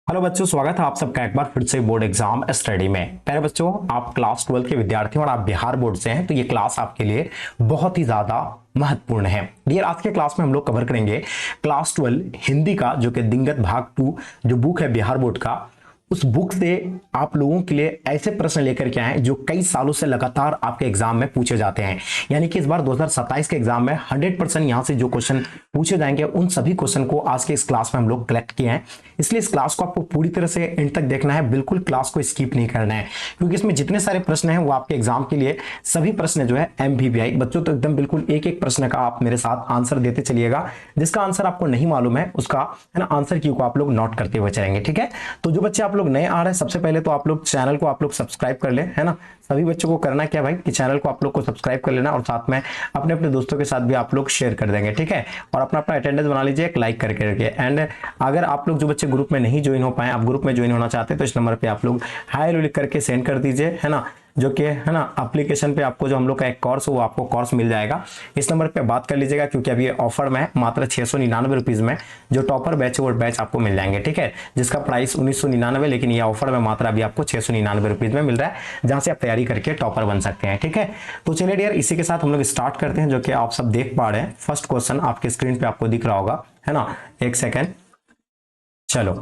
Hello बच्चों, स्वागत है आप सबका एक बार फिर से बोर्ड एग्जाम स्टडी में। प्यारे बच्चों, आप क्लास 12 के विद्यार्थी और आप बिहार बोर्ड से हैं तो ये क्लास आपके लिए बहुत ही ज्यादा महत्वपूर्ण है। डियर, आज के क्लास में हम लोग कवर करेंगे क्लास 12 हिंदी का जो कि दिनगत भाग 2 जो बुक है बिहार बोर्ड का, उस बुक से आप लोगों के लिए ऐसे प्रश्न लेकर के आए जो कई सालों से लगातार आपके एग्जाम में पूछे जाते हैं। यानी कि इस बार 2027 के एग्जाम में 100% यहां से जो क्वेश्चन पूछे जाएंगे उन सभी क्वेश्चन को आज के इस क्लास में हम लोग कलेक्ट किए हैं। इसलिए इस क्लास को आपको पूरी तरह से एंड तक देखना है, बिल्कुल क्लास को स्किप नहीं करना है, क्योंकि इसमें जितने सारे प्रश्न हैं वो आपके एग्जाम के लिए सभी प्रश्न जो है MVVI बच्चों, तो एकदम बिल्कुल एक एक प्रश्न का आप मेरे साथ आंसर देते चलिएगा। जिसका आंसर आपको नहीं मालूम है उसका है ना आंसर की को आप लोग नोट करते हुए चलेंगे, ठीक है। तो जो बच्चे आप लोग नए आ रहे हैं, सबसे पहले तो आप लोग चैनल को आप लोग सब्सक्राइब कर ले, है ना। सभी बच्चों को करना क्या भाई कि चैनल को आप लोग को सब्सक्राइब कर लेना और साथ में अपने अपने दोस्तों के साथ भी आप लोग शेयर कर देंगे, ठीक है। और अपना अपना अटेंडेंस बना लीजिए, एक लाइक करके रखिए। एंड अगर आप लोग जो बच्चे ग्रुप में नहीं ज्वाइन हो पाए, आप ग्रुप में ज्वाइन होना चाहते हैं तो इस नंबर पे आप लोग हाय हेलो लिख करके सेंड कर दीजिए, है ना। जो कि है ना एप्लीकेशन पे आपको जो हम लोग का एक कोर्स वो आपको कोर्स मिल जाएगा। इस नंबर पे बात कर लीजिएगा, क्योंकि अभी ये ऑफर में है मात्र 699 रुपीज में जो टॉपर बैच है वो बैच आपको मिल जाएंगे, ठीक है। जिसका प्राइस 1999, लेकिन ये ऑफर में मात्र अभी आपको 699 रुपीज में मिल रहा है, जहां से आप तैयारी करके टॉपर बन सकते हैं, ठीक है। तो चलिए डियर, इसी के साथ हम लोग स्टार्ट करते हैं, जो कि आप सब देख पा रहे हैं। फर्स्ट क्वेश्चन आपके स्क्रीन पे आपको दिख रहा होगा, है ना। एक सेकेंड, चलो।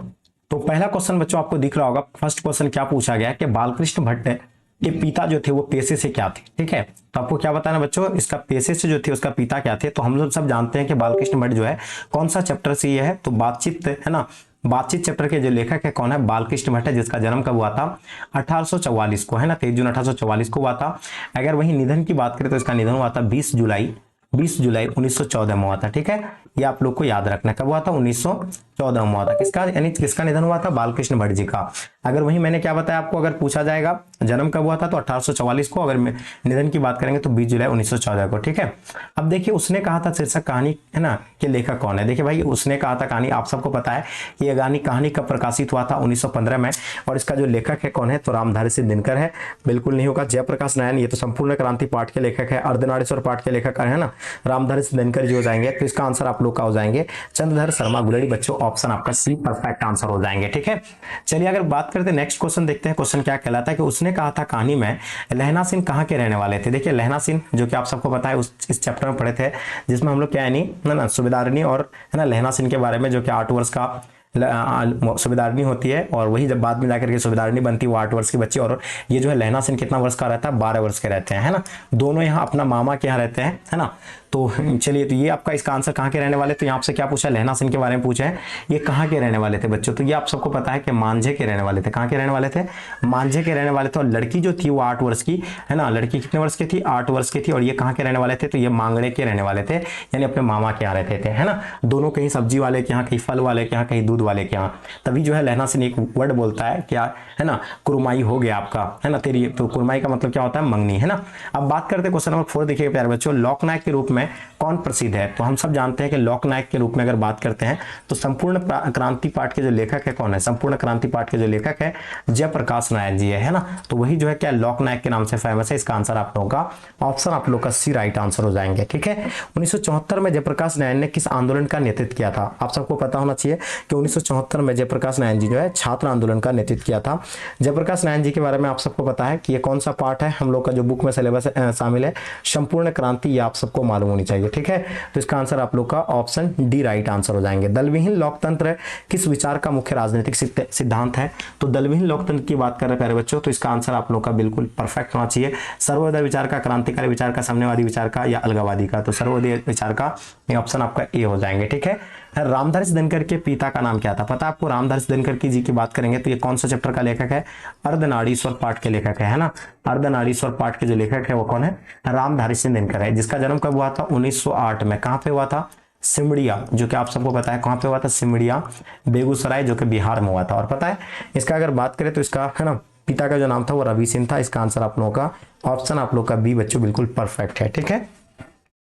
तो पहला क्वेश्चन बच्चों आपको दिख रहा होगा। फर्स्ट क्वेश्चन क्या पूछा गया कि बालकृष्ण भट्ट के पिता जो थे वो पेशे से क्या थे, ठीक है। तो आपको क्या बताना बच्चों, इसका पेशे से जो थे उसका पिता क्या थे। तो हम लोग सब जानते हैं कि बालकृष्ण भट्ट जो है कौन सा चैप्टर से ये है, तो बातचीत, है ना। बातचीत चैप्टर के जो लेखक है कौन है, बालकृष्ण भट्ट है, जिसका जन्म कब हुआ था 1844 को, है ना। 23 जून 1844 को हुआ था। अगर वही निधन की बात करें तो इसका निधन हुआ था 20 जुलाई 1914 में हुआ था, ठीक है। ये आप लोग को याद रखना, कब हुआ था 1914 में हुआ था। किसका, यानी किसका निधन हुआ था, बालकृष्ण भट्ट जी का। अगर वही मैंने क्या बताया आपको, अगर पूछा जाएगा जन्म कब हुआ था तो 1844 को, अगर निधन की बात करेंगे तो 20 जुलाई 1914 को, ठीक है। अब देखिए उसने कहा था शीर्षक कहानी, है ना, के लेखक कौन है। देखिए भाई, उसने कहा था कहानी, आप सबको पता है ये कहानी कब प्रकाशित हुआ था 1915 में। और इसका जो लेखक है कौन है, तो रामधारी सिंह दिनकर है। बिल्कुल नहीं होगा जयप्रकाश नारायण, ये तो संपूर्ण क्रांति पाठ के लेखक है। अर्धनारीश्वर पाठ के लेखक है ना रामधारी सिंह दिनकर जी हो जाएंगे। तो इसका आंसर आप लोग का हो जाएंगे चंद्रधर शर्मा गुलेरी। बच्चों ऑप्शन आपका सी परफेक्ट आंसर हो जाएंगे, ठीक है। चलिए अगर बात करते हैं नेक्स्ट क्वेश्चन, देखते हैं क्वेश्चन क्या कहलाता है कि उसने कहा था कहानी में लहना सिंह कहाँ के रहने वाले थे। देखिए लहना सिंह जो कि आप सबको पता है इस चैप्टर में पढ़े थे, जिसमें हम लोग क्या है ना सूबेदारनी और है ना लहना सिंह के बारे में, जो कि 8 वर्ष का सूबेदारनी होती है और वही जब बाद में जाकर के सूबेदारनी बनती है वो 8 वर्ष की बच्ची। और ये जो है लहना सिंह कितना वर्ष का रहता है, 12 वर्ष के रहते हैं, है ना। दोनों यहाँ अपना मामा के यहाँ रहते हैं, है ना। तो चलिए, तो ये आपका इसका आंसर कहाँ के रहने वाले, तो यहाँ से क्या पूछा, लहना सिंह के बारे में पूछा है। ये कहाँ के रहने वाले थे बच्चों, तो ये आप सबको पता है कि मांझे के रहने वाले थे। कहाँ के रहने वाले थे, मांझे के रहने वाले थे। और लड़की जो थी वो 8 वर्ष की, है ना। लड़की कितने वर्ष की थी, 8 वर्ष की थी। और ये कहाँ के रहने वाले थे, तो ये मांगड़े के रहने वाले थे, यानी अपने मामा के यहाँ रहते थे, है ना। दोनों कहीं सब्जी वाले के यहाँ, कहीं फल वाले के यहाँ, कहीं दूध वाले के यहाँ। तभी जो है लहना सिंह एक वर्ड बोलता है क्या, है ना, कुरमाई हो गया आपका, है ना तेरी। तो कुरमाई का मतलब क्या होता है, मंगनी, है ना। अब बात करते हैं क्वेश्चन नंबर 4। देखिए प्यारे बच्चों, लोकनायक के रूप में कौन प्रसिद्ध है। तो हम सब जानते हैं कि लोकनायक के रूप में अगर बात करते हैं तो संपूर्ण क्रांति पाठ के जो लेखक है कौन है, संपूर्ण क्रांति पाठ के जो लेखक है जयप्रकाश नारायण जी है ना। तो वही जो है क्या लोकनायक के नाम से फेमस है। इसका आंसर आप लोगों का ऑप्शन आप लोग का सी राइट आंसर हो जाएंगे, ठीक है। 1974 में जयप्रकाश नारायण ने किस आंदोलन का नेतृत्व किया था। आप सबको पता होना चाहिए कि 1974 में जयप्रकाश नारायण जी जो है छात्र आंदोलन का नेतृत्व किया था। जयप्रकाश नारायण जी के बारे में आप सबको पता है कि ये कौन सा पार्ट है हम लोग का जो बुक में सिलेबस शामिल है, संपूर्ण क्रांति, ये आप सबको मालूम होनी चाहिए, ठीक है। तो इसका आंसर आप लोग का ऑप्शन डी राइट आंसर हो जाएंगे। दलविहीन लोकतंत्र किस विचार का मुख्य राजनीतिक सिद्धांत है। तो दलविहीन लोकतंत्र की बात कर रहे हैं प्यारे बच्चों, तो इसका आंसर आप लोग का बिल्कुल परफेक्ट होना चाहिए। सर्वोदय विचार का, क्रांतिकारी विचार का, साम्यवादी विचार का या अलगावादी का। तो सर्वोदय विचार का ये ऑप्शन आपका ए हो जाएंगे, ठीक है। रामधारी सिंह दिनकर के पिता का नाम क्या था, पता आपको। रामधारी सिंह दिनकर की जी की बात करेंगे तो ये कौन सा चैप्टर का लेखक है, अर्धनारीश्वर पाठ के लेखक है ना। अर्धनारीश्वर पाठ के जो लेखक है वो कौन है, रामधारी सिंह दिनकर है, जिसका जन्म कब हुआ था 1908 में। कहां पे हुआ था, सिमड़िया, जो कि आप सबको पता है कहां पे हुआ था, सिमड़िया बेगूसराय, जो कि बिहार में हुआ था। और पता है इसका अगर बात करें तो इसका है ना पिता का जो नाम था वो रवि सिंह था। इसका आंसर आप लोगों का ऑप्शन आप लोग का बी बच्चों बिल्कुल परफेक्ट है, ठीक है।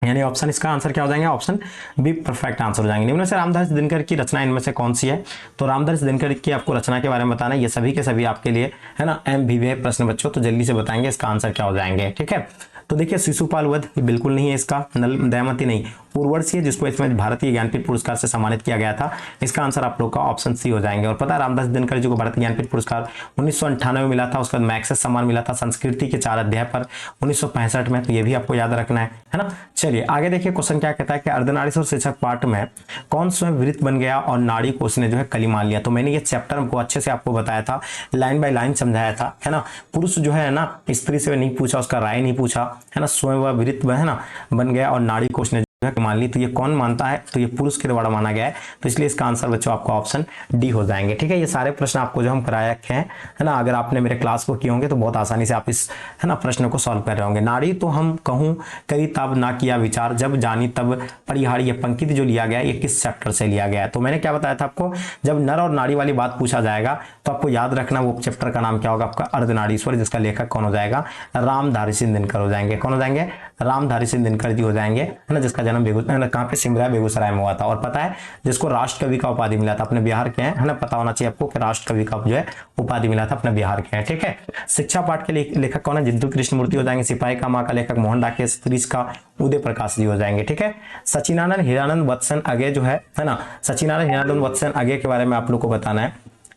यानी ऑप्शन इसका आंसर क्या हो जाएंगे, ऑप्शन बी परफेक्ट आंसर हो जाएंगे। निम्न से रामधारी सिंह दिनकर की रचना इनमें से कौन सी है। तो रामधारी सिंह दिनकर की आपको रचना के बारे में बताना है। ये सभी के सभी आपके लिए है ना MVVI प्रश्न बच्चों, तो जल्दी से बताएंगे इसका आंसर क्या हो जाएंगे, ठीक है। तो देखिए शिशुपाल वध ये बिल्कुल नहीं है इसका, नल दयामती नहीं, पूर्ववर्षीय जिसको इसमें भारतीय ज्ञानपीठ पुरस्कार से सम्मानित किया गया था, इसका आंसर आप लोग का ऑप्शन सी हो जाएंगे। और पता है रामदास दिनकर जी को भारतीय ज्ञानपीठ पुरस्कार 1998 में मिला था, उसके बाद मैक्सेस सम्मान मिला था संस्कृति के 4 अध्याय पर 1965 में, तो ये भी आपको याद रखना है ना। चलिए आगे देखिए क्वेश्चन क्या कहता है कि अर्धनारीश्वर शिक्षक पाठ में कौन स्वयं विरक्त बन गया और नाड़ी को उसने जो है कली मान लिया। तो मैंने ये चैप्टर को अच्छे से आपको बताया था, लाइन बाय लाइन समझाया था, है ना। पुरुष जो है ना स्त्री से नहीं पूछा, उसका राय नहीं पूछा, है ना, स्वयं वह विरक्त है ना बन गया और नाड़ी को उसने मान ली। तो ये कौन मानता है, तो ये पुरुष के द्वारा माना गया है, तो इसलिए इसका आंसर बच्चों आपका ऑप्शन डी हो जाएंगे। ठीक है, ये सारे प्रश्न आपको जो हम कराए रखे हैं, है ना, अगर आपने मेरे क्लास को किए होंगे तो बहुत आसानी से आप इस है ना प्रश्न को सॉल्व कर रहे होंगे। नाड़ी तो हम कहूं करी तब ना किया विचार, जब जानी तब परिहारी, ये पंक्ति जो लिया गया है ये किस चैप्टर से लिया गया है। तो मैंने क्या बताया था आपको, जब नर और नाड़ी वाली बात पूछा जाएगा तो आपको याद रखना वो चैप्टर का नाम क्या होगा आपका, अर्धनारीश्वर, जिसका लेखक कौन हो जाएगा, रामधारी सिंह दिनकर हो जाएंगे। कौन हो जाएंगे, रामधारी सिंह दिनकर जी हो जाएंगे, है ना, जिसका जन्म कहाँ पे, सिमरा बेगूसराय में हुआ था। और पता है जिसको राष्ट्र कवि का उपाधि मिला था, अपने बिहार के हैं, है ना, पता होना चाहिए आपको कि राष्ट्र कवि का जो है उपाधि मिला था अपने बिहार के हैं। ठीक है, शिक्षा पाठ के लेखक कौन है, जिद्दू कृष्ण मूर्ति हो जाएंगे। सिपाही का माँ का लेखक मोहन डाके, स्त्रीश का उदय प्रकाश जी हो जाएंगे। ठीक है, सचिनानंद हीरानंद वत्सन अगे जो है ना, सचिनानंद हीरानंद वत्सन अगे के बारे में आप लोग को बताना है।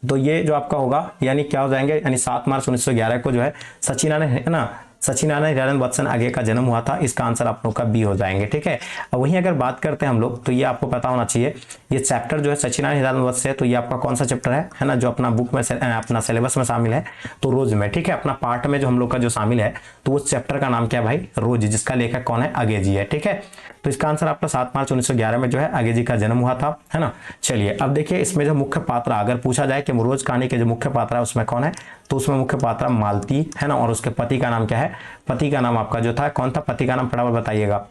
तो ये जो आपका होगा यानी क्या हो जाएंगे, यानी 7 मार्च 1911 को जो है सचिनानंद है ना, सचिनानंद हीरानंद वत्सन आगे का जन्म हुआ था, इसका आंसर आप लोग का बी हो जाएंगे। ठीक है, अब वहीं अगर बात करते हैं हम लोग, तो ये आपको पता होना चाहिए, ये चैप्टर जो है सचिनानंद हीरानंद वत्स है, तो ये आपका कौन सा चैप्टर है ना, जो अपना बुक में अपना सिलेबस में शामिल है, तो रोज में। ठीक है, अपना पार्ट में जो हम लोग का जो शामिल है, तो उस चैप्टर का नाम क्या है भाई, रोज, जिसका लेखक कौन है, अगे जी है। ठीक है, तो इसका आंसर आपका 7 मार्च 1911 में जो है अगे जी का जन्म हुआ था, है ना। चलिए अब देखिए इसमें जो मुख्य पात्र अगर पूछा जाए कि रोज कहानी के जो मुख्य पात्र है उसमें कौन है, तो उसमें मुख्य पात्र मालती, है ना, और उसके पति का नाम क्या है, पति का नाम आपका जो था कौन था, पति का नाम फटाफट बताइएगा,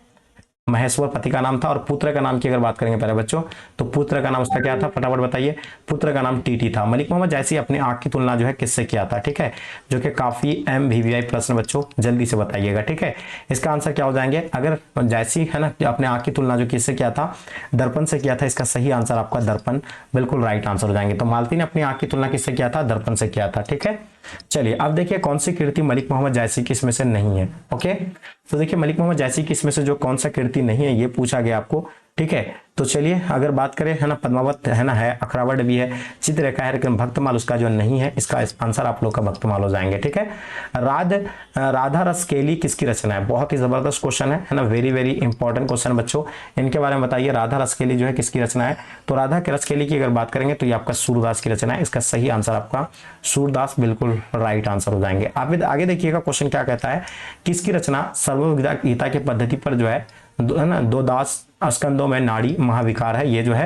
महेश्वर पति का नाम था। और पुत्र का नाम की अगर बात करेंगे पहले बच्चों, तो पुत्र का नाम उसका क्या था, फटाफट बताइए, पुत्र का नाम टीटी था। मलिक मोहम्मद जैसी अपनी आंख की तुलना जो है किससे किया था, ठीक है, जो कि काफी MVVI प्रश्न बच्चों, जल्दी से बताइएगा। ठीक है, इसका आंसर क्या हो जाएंगे, अगर जैसी है ना अपने आंख की तुलना जो किससे किया था, दर्पण से किया था, इसका सही आंसर आपका दर्पण, बिल्कुल राइट आंसर हो जाएंगे। तो मालती ने अपनी आंख की तुलना किससे किया था, दर्पण से किया था। ठीक है, चलिए अब देखिए कौन सी कीर्ति मलिक मोहम्मद जैसी की इसमें से नहीं है। ओके, तो देखिए मलिक मोहम्मद जैसी की इसमें से जो कौन सा कीर्ति नहीं है ये पूछा गया आपको। ठीक है, तो चलिए अगर बात करें, है ना, पद्मावत है ना, है अखरावट भी है, चित्ररेखा है, लेकिन भक्तमाल उसका जो नहीं है, इसका आंसर आप लोग का भक्तमाल हो जाएंगे। ठीक है, राधा रसकेली किसकी रचना है, बहुत ही जबरदस्त क्वेश्चन है ना, वेरी वेरी इंपॉर्टेंट क्वेश्चन बच्चों, इनके बारे में बताइए। राधा रसकेली जो है किसकी रचना है, तो राधा के रसकेली की अगर बात करेंगे तो ये आपका सूरदास की रचना है, इसका सही आंसर आपका सूरदास, बिल्कुल राइट आंसर हो जाएंगे। आप आगे देखिएगा क्वेश्चन क्या कहता है, किसकी रचना सर्वविदा गीता की पद्धति पर जो है ना, 2 दास स्कंदों में नाड़ी महाविकार है, ये जो है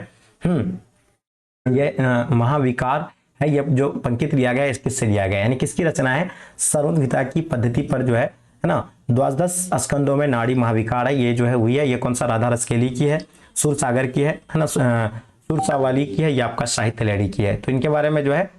ये महाविकार है, ये जो पंक्ति लिया गया है किससे लिया गया है, यानी किसकी रचना है, सर्वविदा की पद्धति पर जो है ना, 12 स्कंदों में नाड़ी महाविकार है, ये जो है हुई है, ये कौन सा, राधा रसकेली की है, सूरसागर की है ना, सुरसावाली की है, ये आपका साहित्य लहरी की है। तो इनके बारे में जो है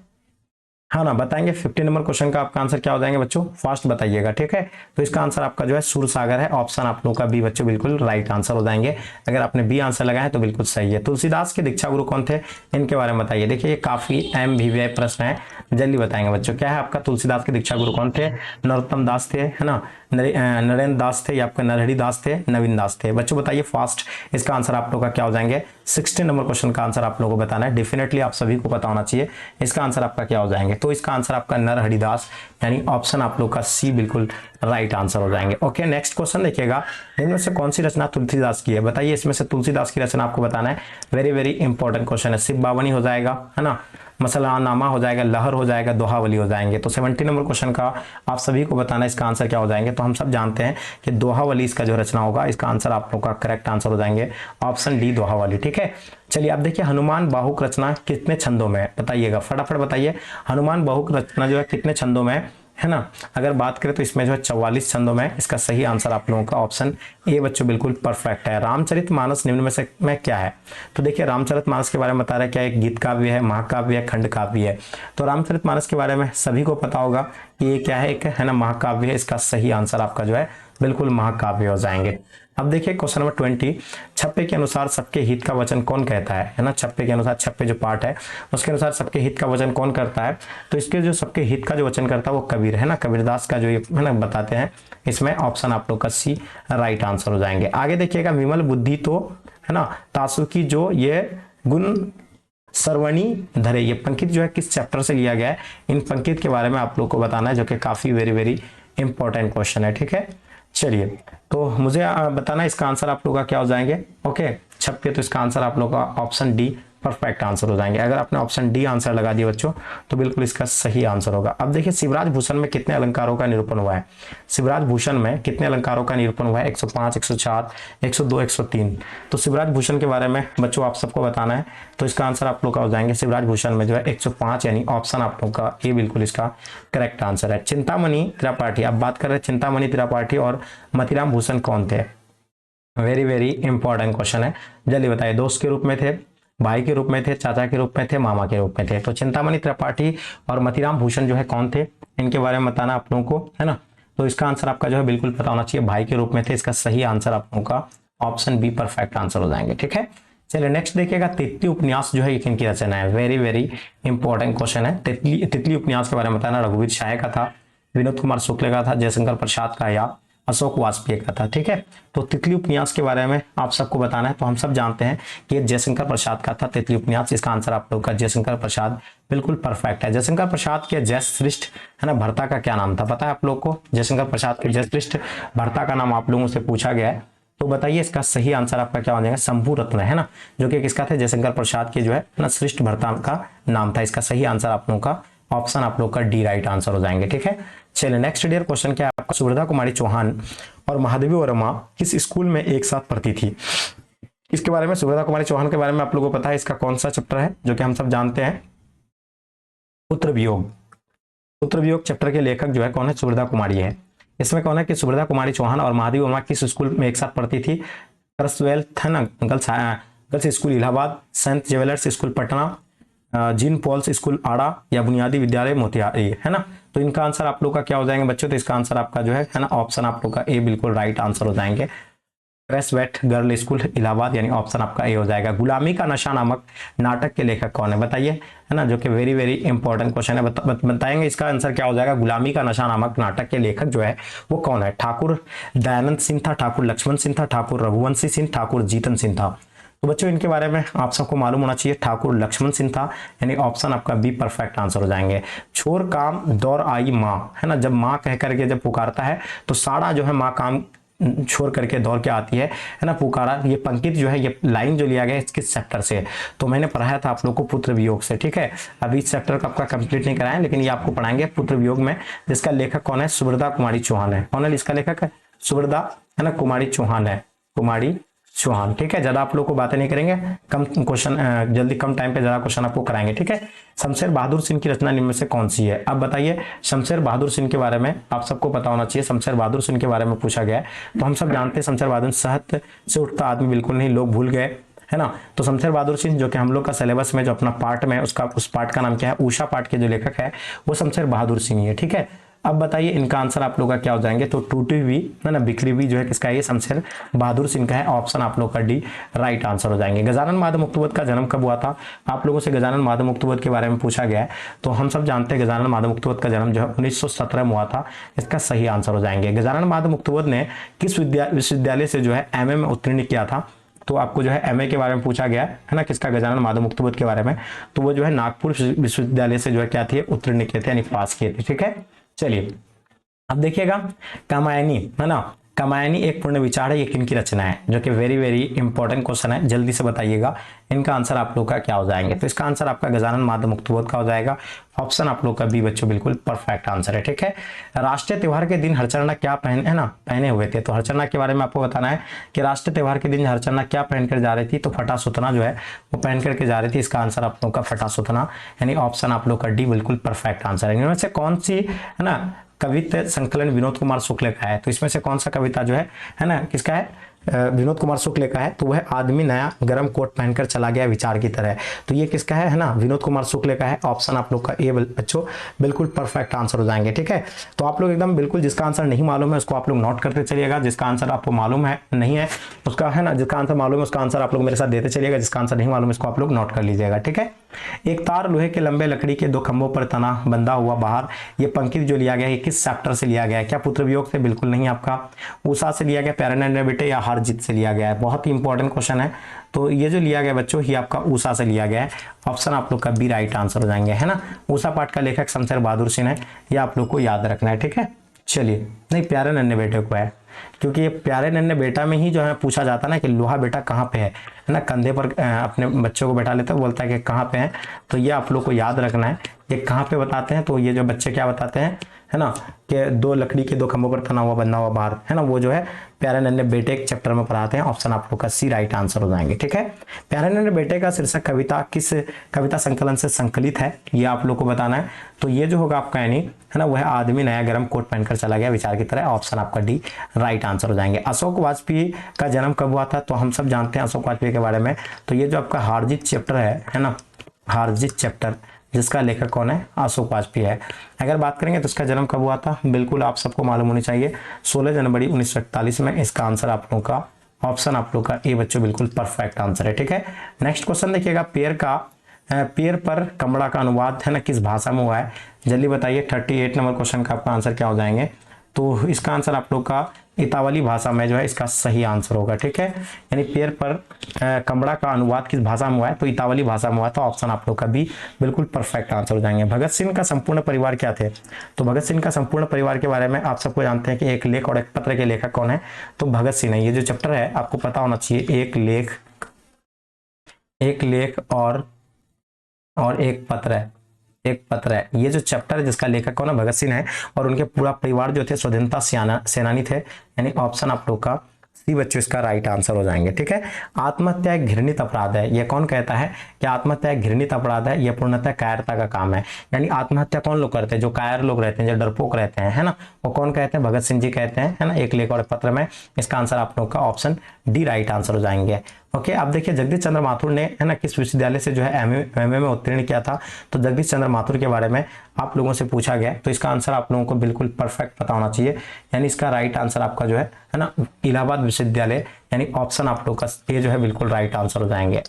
हाँ ना बताएंगे। 15 नंबर क्वेश्चन का आपका आंसर क्या हो जाएंगे बच्चों, फास्ट बताइएगा। ठीक है, तो इसका आंसर आपका जो है सूरसागर है, ऑप्शन आप लोगों का बी बच्चों बिल्कुल राइट आंसर हो जाएंगे। अगर आपने बी आंसर लगाया है तो बिल्कुल सही है। तुलसीदास के दीक्षा गुरु कौन थे, इनके बारे में बताइए। देखिए ये काफी MVVI प्रश्न है, जल्दी बताएंगे बच्चों। क्या है आपका, तुलसीदास के दीक्षा गुरु कौन थे, नरोत्तम दास थे, है ना, नरेंद्र दास थे, या आपका नरहरि दास थे, नवीन दास थे। बच्चों बताइए फास्ट, इसका आंसर आप लोग का क्या हो जाएंगे। 16 नंबर क्वेश्चन का आंसर आप लोगों को बताना है, डेफिनेटली आप सभी को पता होना चाहिए। इसका आंसर आपका क्या हो जाएंगे, तो इसका आंसर आपका नरहरि दास, यानी ऑप्शन आप लोग का सी बिल्कुल राइट आंसर हो जाएंगे। ओके, नेक्स्ट क्वेश्चन देखिएगा, इनमें से कौन सी रचना तुलसीदास की है, बताइए। इसमें से तुलसीदास की रचना आपको बताना है, वेरी वेरी इंपॉर्टेंट क्वेश्चन है। शिव बावनी हो जाएगा, है ना, मसलानामा हो जाएगा, लहर हो जाएगा, दोहावली हो जाएंगे। तो 70 नंबर क्वेश्चन का आप सभी को बताना है, इसका आंसर क्या हो जाएंगे। तो हम सब जानते हैं कि दोहावली इसका जो रचना होगा, इसका आंसर आप लोग का करेक्ट आंसर हो जाएंगे ऑप्शन डी, दोहावली। ठीक है, चलिए आप देखिए हनुमान बाहुक रचना कितने छंदों में है, बताइएगा फटाफट बताइए। हनुमान बाहुक रचना जो है कितने छंदों में है ना, अगर बात करें तो इसमें जो है 44 छंदों में, इसका सही आंसर आप लोगों का ऑप्शन ए बच्चों बिल्कुल परफेक्ट है। रामचरितमानस निम्न में से में क्या है, तो देखिए रामचरितमानस के बारे में बता रहा है क्या, एक गीत काव्य है, महाकाव्य है, खंड काव्य है। तो रामचरितमानस के बारे में सभी को पता होगा कि ये क्या है, एक है ना महाकाव्य है, इसका सही आंसर आपका जो है बिल्कुल महाकाव्य हो जाएंगे। अब देखिए क्वेश्चन नंबर 20, छप्पे के अनुसार सबके हित का वचन कौन कहता है ना। छप्पे के अनुसार, छप्पे जो पाठ है उसके अनुसार सबके हित का वचन कौन करता है, तो इसके जो सबके हित का जो वचन करता है वो कबीर है ना, कबीरदास का जो ये है ना बताते हैं। इसमें ऑप्शन आप लोग का सी राइट आंसर हो जाएंगे। आगे देखिएगा, विमल बुद्धि तो है ना तासु की जो ये गुण सर्वणी धरे, ये पंक्ति जो है किस चैप्टर से लिया गया है, इन पंक्ति के बारे में आप लोग को बताना है, जो कि काफी वेरी वेरी इंपॉर्टेंट क्वेश्चन है। ठीक है, चलिए तो मुझे बताना इसका आंसर आप लोग का क्या हो जाएंगे। ओके, छप्पे, तो इसका आंसर आप लोग का ऑप्शन डी परफेक्ट आंसर हो जाएंगे। अगर आपने ऑप्शन डी आंसर लगा दिया बच्चों तो बिल्कुल इसका सही आंसर होगा। अब देखिए शिवराज भूषण में कितने अलंकारों का निरूपण हुआ है। शिवराज भूषण में कितने अलंकारों का निरूपण हुआ है, 105, 104, 102, 103। तो शिवराज भूषण के बारे में बच्चों आप सबको बताना है, तो इसका आंसर आप लोग का हो जाएंगे शिवराज भूषण में जो है 105, यानी ऑप्शन आप लोग का ये बिल्कुल इसका करेक्ट आंसर है। चिंतामणि त्रिपाठी, अब बात कर रहे हैं चिंतामणि त्रिपाठी और मतीराम भूषण कौन थे। वेरी वेरी इंपॉर्टेंट क्वेश्चन है, जल्दी बताइए। दोस्त के रूप में थे, भाई के रूप में थे, चाचा के रूप में थे, मामा के रूप में थे। तो चिंतामणि त्रिपाठी और मतीराम भूषण जो है कौन थे, इनके बारे में बताना आप लोगों को है ना। तो इसका आंसर आपका जो है बिल्कुल पता होना चाहिए, भाई के रूप में थे। इसका सही आंसर आप लोगों का ऑप्शन बी परफेक्ट आंसर हो जाएंगे। ठीक है, चलिए नेक्स्ट देखिएगा, तितली उपन्यास जो है ये किनकी रचना है। वेरी वेरी इंपॉर्टेंट क्वेश्चन है। तितली उपन्यास के बारे में बताना, रघुवीर शाह का था, विनोद कुमार शुक्ल का था, जयशंकर प्रसाद का या अशोक वाजपेयी का था। ठीक है, तो तितली उपन्यास के बारे में आप सबको बताना है। तो हम सब जानते हैं कि जयशंकर प्रसाद का था तितली उपन्यास। इसका आंसर आप लोग का जयशंकर प्रसाद बिल्कुल परफेक्ट है। जयशंकर प्रसाद के जयश्रेष्ठ है ना भर्ता का क्या नाम था, पता है आप लोग को। जयशंकर प्रसाद के जयश्रेष्ठ भर्ता का नाम आप लोगों से पूछा गया है, तो बताइए इसका सही आंसर आपका क्या हो जाएगा। शंभू रत्न है ना, जो कि किसका था, जयशंकर प्रसाद के जो है ना श्रेष्ठ भर्ता का नाम था। इसका सही आंसर आप लोगों का ऑप्शन आप लोग का डी राइट आंसर हो जाएंगे। ठीक है, चलिए नेक्स्ट डियर क्वेश्चन क्या है आपका। सुभद्रा कुमारी चौहान और महादेवी वर्मा किस स्कूल में एक साथ पढ़ती थी। इसके बारे में, सुभद्रा कुमारी चौहान के बारे में आप लोगों को पता है इसका कौन सा चैप्टर है, जो कि हम सब जानते हैं, पुत्र वियोग। पुत्र वियोग चैप्टर के लेखक जो है कौन है, सुभद्रा कुमारी है। इसमें कौन है कि सुभद्रा कुमारी चौहान और महादेवी वर्मा किस स्कूल में एक साथ पढ़ती थी। करसवेल्थ है ना girls school Allahabad, saint Xavier's school Patna, Jean Paul's school आड़ा या बुनियादी विद्यालय मोतिहारी है ना। तो इनका आंसर आप लोग का क्या हो जाएंगे बच्चों, तो इसका आंसर आपका जो है ना ऑप्शन आप लोग का ए बिल्कुल राइट आंसर हो जाएंगे। क्रेसवेट गर्ल स्कूल इलाहाबाद, यानी ऑप्शन आपका ए हो जाएगा। गुलामी का नशा नामक नाटक के लेखक कौन है, बताइए है ना, जो कि वेरी वेरी इंपॉर्टेंट क्वेश्चन है। बताएंगे इसका आंसर क्या हो जाएगा। गुलामी का नशा नामक नाटक के लेखक जो है वो कौन है। ठाकुर दयानंद सिंह था, ठाकुर लक्ष्मण सिंह था, ठाकुर रघुवंशी सिंह, ठाकुर जीतन सिंह था। तो बच्चों इनके बारे में आप सबको मालूम होना चाहिए, ठाकुर लक्ष्मण सिंह था, यानी ऑप्शन आपका बी परफेक्ट आंसर हो जाएंगे। छोर काम दौर आई माँ है ना, जब माँ कह करके जब पुकारता है तो सारा जो है माँ काम छोड़ करके दौड़ के आती है ना, पुकारा। ये पंक्ति जो है, ये लाइन जो लिया गया है किस चैप्टर से, तो मैंने पढ़ाया था आप लोग को पुत्र वियोग से। ठीक है, अभी इस चैप्टर का आपका कंप्लीट नहीं कराया, लेकिन ये आपको पढ़ाएंगे पुत्र वियोग में, जिसका लेखक कौन है, सुभद्रा कुमारी चौहान है। कौन है इसका लेखक, है सुभद्रा है ना कुमारी चौहान है, कुमारी चौहान। ठीक है, ज्यादा आप लोग को बातें नहीं करेंगे, कम क्वेश्चन जल्दी कम टाइम पे ज्यादा क्वेश्चन आपको कराएंगे। ठीक है, शमशेर बहादुर सिंह की रचना निम्न में से कौन सी है। अब बताइए शमशेर बहादुर सिंह के बारे में आप सबको पता होना चाहिए। शमशेर बहादुर सिंह के बारे में पूछा गया है, तो हम सब जानते हैं शमशेर बहादुर सहत से उठता आदमी बिल्कुल नहीं, लोग भूल गए है ना। तो शमशेर बहादुर सिंह जो कि हम लोग का सिलेबस में जो अपना पार्ट में उसका उस पार्ट का नाम क्या है, उषा पार्ट के जो लेखक है वो शमशेर बहादुर सिंह है। ठीक है, अब बताइए इनका आंसर आप लोग का क्या हो जाएंगे। तो टूटी हुई है ना बिखरी हुई जो है किसका है, ये शमशेर बहादुर सिंह का है। ऑप्शन आप लोग का डी राइट आंसर हो जाएंगे। गजानन माधव मुक्तवत का जन्म कब हुआ था, आप लोगों से गजानन माधव मुक्तवत के बारे में पूछा गया है, तो हम सब जानते हैं गजानन माधव मुक्तवत का जन्म जो है 1917 में हुआ था। इसका सही आंसर हो जाएंगे। गजानन माधव मुक्तवत ने किस विश्वविद्यालय से जो है एमए में उत्तीर्ण किया था, तो आपको जो है एमए के बारे में पूछा गया है ना, किसका, गजानन माधव मुक्तवत के बारे में, तो वो जो है नागपुर विश्वविद्यालय से जो है क्या थे, उत्तीर्ण किए थे, यानी पास किए थे। ठीक है, चलिए अब देखिएगा कामायनी है ना, कामायनी एक पूर्ण विचार है, ये किनकी रचना है, जो कि वेरी वेरी इंपॉर्टेंट क्वेश्चन है, जल्दी से बताइएगा इनका आंसर आप लोग का क्या हो जाएंगे। तो इसका आंसर आपका गजानन माधव मुक्तवत का हो जाएगा। ऑप्शन आप लोग का बी बच्चों बिल्कुल परफेक्ट आंसर है। ठीक है, राष्ट्रीय त्योहार के दिन हरचरणा क्या पहने हुए थे, तो हरचरणा के बारे में आपको बताना है कि राष्ट्रीय त्योहार के दिन हरचरणा क्या पहनकर जा रही थी, तो फटा सुतना जो है वो पहन करके जा रही थी। इसका आंसर आप लोग का फटा सुतना, यानी ऑप्शन आप लोग का डी बिल्कुल परफेक्ट आंसर है। इनमें से कौन सी है ना कविता संकलन विनोद कुमार शुक्ल का है, तो इसमें से कौन सा कविता जो है ना किसका है, विनोद कुमार शुक्ल का है, तो वह आदमी नया गर्म कोट पहनकर चला गया विचार की तरह। तो ये किसका है ना, विनोद कुमार शुक्ल का है। ऑप्शन आप लोग का ए बच्चों बिल्कुल परफेक्ट आंसर हो जाएंगे। ठीक है, तो आप लोग एकदम बिल्कुल जिसका आंसर नहीं मालूम है उसको आप लोग नोट करते चलिएगा, जिसका आंसर आपको मालूम है नहीं है उसका है ना, जिसका आंसर मालूम है उसका आंसर आप लोग मेरे साथ देते चलिएगा, जिसका आंसर नहीं मालूम है इसको आप लोग नोट कर लीजिएगा। ठीक है, एक तार लोहे के लंबे लकड़ी के 2 खंभों पर तना बंधा हुआ बाहर, ये पंक्ति जो लिया गया है किस चैप्टर से लिया गया है? क्या पुत्र वियोग से? बिल्कुल नहीं, आपका उषा से लिया गया, प्यारे नन्हे बेटे, या हार जीत से लिया गया है? बहुत ही इंपॉर्टेंट क्वेश्चन है। तो ये जो लिया गया बच्चों ये आपका उषा से लिया गया है। ऑप्शन आप लोग का बी राइट आंसर हो जाएंगे, है ना। उषा पाठ का लेखक शमशेर बहादुर सिंह है, ये आप लोग को याद रखना है। ठीक है, चलिए, नहीं प्यारे नन्हे बेटे को है, क्योंकि ये प्यारे नन्हे बेटा में ही जो है पूछा जाता है ना कि लोहा बेटा कहाँ पे है ना, कंधे पर अपने बच्चों को बैठा लेते हैं, बोलता है कि कहाँ पे है। तो ये आप लोग को याद रखना है, ये कहाँ पे बताते हैं। तो ये जो बच्चे क्या बताते हैं है ना, कि 2 लकड़ी के 2 खंभों पर तना हुआ बंधा हुआ बाहर, है ना, वो जो है प्यारे नन्हे बेटे एक चैप्टर में पढ़ाते हैं। ऑप्शन आप लोग का सी राइट आंसर हो जाएंगे। ठीक है, प्यारे नन्हे बेटे का शीर्षक कविता किस कविता संकलन से संकलित है, ये आप लोग को बताना है। तो ये जो होगा आपका यानी है ना, वह आदमी नया गर्म कोट पहनकर चला गया विचार की तरह। ऑप्शन आपका डी राइट आंसर हो जाएंगे। अशोक वाजपेयी का जन्म कब हुआ था? तो हम सब जानते हैं अशोक वाजपेयी के बारे में। तो ये जो आपका हारजीत चैप्टर है ना, हारजीत चैप्टर जिसका लेखक कौन है? अशोक वाजपेयी है। अगर बात करेंगे तो इसका जन्म कब हुआ था, बिल्कुल आप सबको मालूम होनी चाहिए, 16 जनवरी 1948 में। इसका आंसर आप लोगों का ऑप्शन आप लोग का ए बच्चों बिल्कुल परफेक्ट आंसर है। ठीक है, नेक्स्ट क्वेश्चन देखिएगा, पेड़ पर कमड़ा का अनुवाद है ना किस भाषा में हुआ है? जल्दी बताइए, 38 नंबर क्वेश्चन का आपका आंसर क्या हो जाएंगे? तो इसका आंसर आप लोग का इतावली भाषा में जो है इसका सही आंसर होगा। ठीक है, यानी पेड़ पर कमड़ा का अनुवाद किस भाषा में हुआ है? तो इतावली भाषा में हुआ। तो ऑप्शन आप लोग का भी बिल्कुल परफेक्ट आंसर हो जाएंगे। भगत सिंह का संपूर्ण परिवार क्या थे? तो भगत सिंह का संपूर्ण परिवार के बारे में आप सबको जानते हैं कि एक लेख और एक पत्र के लेखक कौन है? तो भगत सिंह है। ये जो चैप्टर है आपको पता होना चाहिए, एक लेख और एक पत्र है, एक पत्र है। ये जो चैप्टर है जिसका लेखक कौन है? भगत सिंह है। और उनके पूरा परिवार जो थे स्वतंत्रता सेनानी थे, यानी ऑप्शन आप लोग का सी बच्चों इसका राइट आंसर हो जाएंगे। ठीक है, आत्महत्या एक घृणित अपराध है, ये कौन कहता है कि आत्महत्या एक घृणित अपराध है? यह पूर्णतः कायरता का काम है। यानी आत्महत्या कौन लोग करते हैं? जो कायर लोग रहते हैं, जो डरपोक रहते हैं, है ना, वो कौन कहते हैं? भगत सिंह जी कहते हैं, है ना, एक लेख और पत्र में। इसका आंसर आप लोग का ऑप्शन डी राइट आंसर हो जाएंगे। ओके, अब देखिए जगदीश चंद्र माथुर ने है ना किस विश्वविद्यालय से जो है एमए में उत्तीर्ण किया था? तो जगदीश चंद्र माथुर के बारे में आप लोगों से पूछा गया, तो इसका आंसर आप लोगों को बिल्कुल परफेक्ट पता होना चाहिए। यानी इसका राइट आंसर आपका जो है ना इलाहाबाद विश्वविद्यालय, यानी ऑप्शन आप लोग का ये जो है बिल्कुल राइट आंसर हो जाएंगे।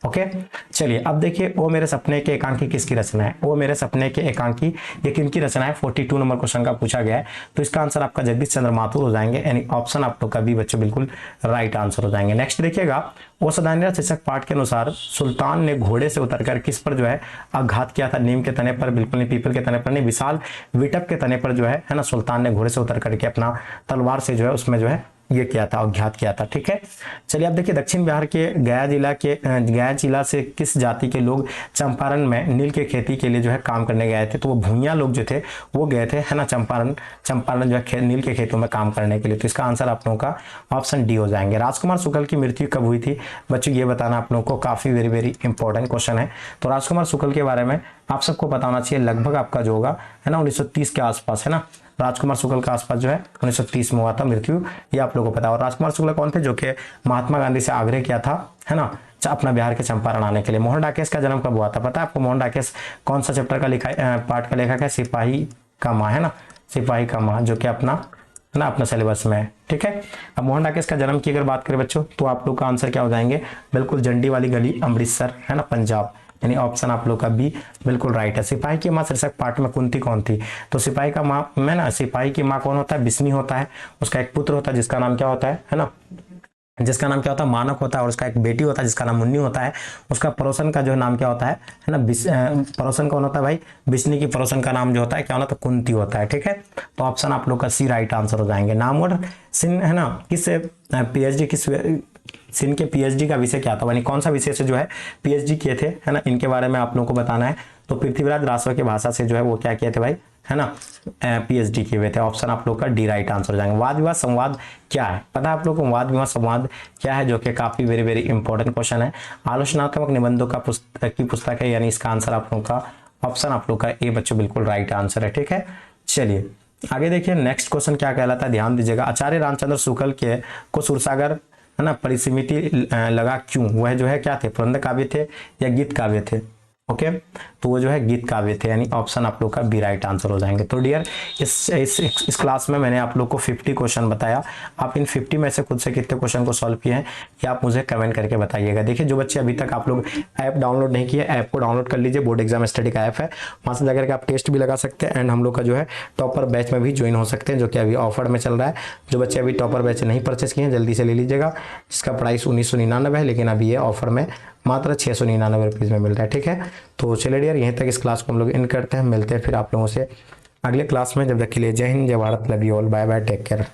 ओके, चलिए अब देखिए, ओ मेरे सपने के एकांकी किसकी रचना है? ओ मेरे सपने के एकांकी ये किनकी रचना है? 42 नंबर क्वेश्चन का पूछा गया है। तो इसका आंसर आपका जगदीश चंद्र माथुर हो जाएंगे, यानी ऑप्शन आप लोग का बी बच्चों बिल्कुल राइट आंसर हो जाएंगे। नेक्स्ट देखिएगा, ओ सदानिया शीर्षक पाठ के अनुसार सुल्तान ने घोड़े से उतरकर किस पर जो है आघात किया था? नीम के तने पर? बिल्कुल नहीं, पीपल के तने पर नहीं, विशाल विटप के तने पर जो है ना सुल्तान ने घोड़े से उतर करके अपना तलवार से जो है उसमें जो है ये किया था, अज्ञात किया था। ठीक है, चलिए अब देखिए, दक्षिण बिहार के गया जिला से किस जाति के लोग चंपारण में नील के खेती के लिए जो है काम करने गए थे? तो वो भूइयां लोग जो थे वो गए थे, है ना, चंपारण जो है नील के खेतों में काम करने के लिए। तो इसका आंसर आप लोगों का ऑप्शन डी हो जाएंगे। राजकुमार शुक्ल की मृत्यु कब हुई थी? बच्चों ये बताना आप लोगों को काफी वेरी इंपॉर्टेंट क्वेश्चन है। तो राजकुमार शुक्ल के बारे में आप सबको पता होना चाहिए, लगभग आपका जो होगा है ना 1930 के आसपास, है ना, राजकुमार शुक्ल का आसपास जो है 1930 में हुआ था मृत्यु, ये आप लोगों को पता है। और राजकुमार शुक्ल कौन थे? जो कि महात्मा गांधी से आग्रह किया था, है ना, अपना बिहार के चंपारण आने के लिए। मोहन डाकेश का जन्म कब हुआ था? पता है आपको? मोहन डाकेश कौन सा चैप्टर का पाठ का लेखक है? सिपाही का माँ, है ना, सिपाही का माँ, जो कि अपना है ना अपना सिलेबस में है। ठीक है, अब मोहन डाकेश का जन्म की अगर बात करें बच्चों, तो आप लोग का आंसर क्या हो जाएंगे? बिल्कुल जंडी वाली गली, अमृतसर, है ना, पंजाब, यानी ऑप्शन आप लोग का बी बिल्कुल राइट है। सिपाही की माँ शीर्षक पाठ में कुंती कौन थी? तो सिपाही का माँ में ना, सिपाही की माँ कौन होता है? बिस्मी होता है। उसका एक पुत्र होता है जिसका नाम क्या होता है ना, जिसका नाम क्या होता है? मानक होता है। और उसका एक बेटी होता है जिसका नाम मुन्नी होता है। उसका पड़ोसन का जो नाम क्या होता है ना, पड़ोसन कौन होता है भाई? बिस्नी की पड़ोसन का नाम जो होता है क्या होता है? कुंती होता है। ठीक है, तो ऑप्शन आप लोग का सी राइट आंसर हो जाएंगे। नामवर सिंह है ना किस पीएचडी किस सिंह के पीएचडी का विषय क्या था? यानी कौन सा विषय से जो है पीएचडी किए थे, है ना, इनके बारे में आप लोगों को बताना है। तो पृथ्वीराज रासव की भाषा से जो है वो क्या किए थे भाई, है ना, पीएचडी किए हुए थे। ऑप्शन आप लोग का डी राइट आंसर हो जाएंगे। वाद विवाद संवाद क्या है? पता है आप लोग को वाद विवाद संवाद क्या है? जो कि काफी वेरी इंपॉर्टेंट क्वेश्चन है। आलोचनात्मक निबंधों का पुस्तक है, यानी इसका आंसर आप लोग का ऑप्शन आप लोग का ए बच्चों बिल्कुल राइट आंसर है। ठीक है, चलिए आगे देखिए, नेक्स्ट क्वेश्चन क्या कहलाता है, ध्यान दीजिएगा। आचार्य रामचंद्र शुक्ल के को सूरसागर है ना, परिसमिति लगा क्यों, वह जो है क्या थे, प्रबंध काव्य थे या गीत काव्य थे। ओके तो वो जो है गीत काव्य थे, यानी ऑप्शन आप लोग का बी राइट आंसर हो जाएंगे। तो डियर इस क्लास में मैंने आप लोग को 50 क्वेश्चन बताया। आप इन 50 में से खुद से कितने क्वेश्चन को सॉल्व किए हैं ये आप मुझे कमेंट करके बताइएगा। देखिए जो बच्चे अभी तक आप लोग ऐप डाउनलोड नहीं किए, ऐप को डाउनलोड कर लीजिए, बोर्ड एग्जाम स्टडी का ऐप है, वहाँ से जाकर के आप टेस्ट भी लगा सकते हैं एंड हम लोग का जो है टॉपर बैच में भी ज्वाइन हो सकते हैं, जो कि अभी ऑफर में चल रहा है। जो बच्चे अभी टॉपर बैच नहीं परचेस किए हैं जल्दी से ले लीजिएगा, जिसका प्राइस 1999 है, लेकिन अभी ये ऑफर में मात्र 699 रुपीज़ में मिल रहा है। ठीक है तो चलिए डियर यहीं तक इस क्लास को हम लोग एंड करते हैं, मिलते हैं फिर आप लोगों से अगले क्लास में। जब तक के लिए जय हिंद, जय Bharat, love you all, bye bye, take care.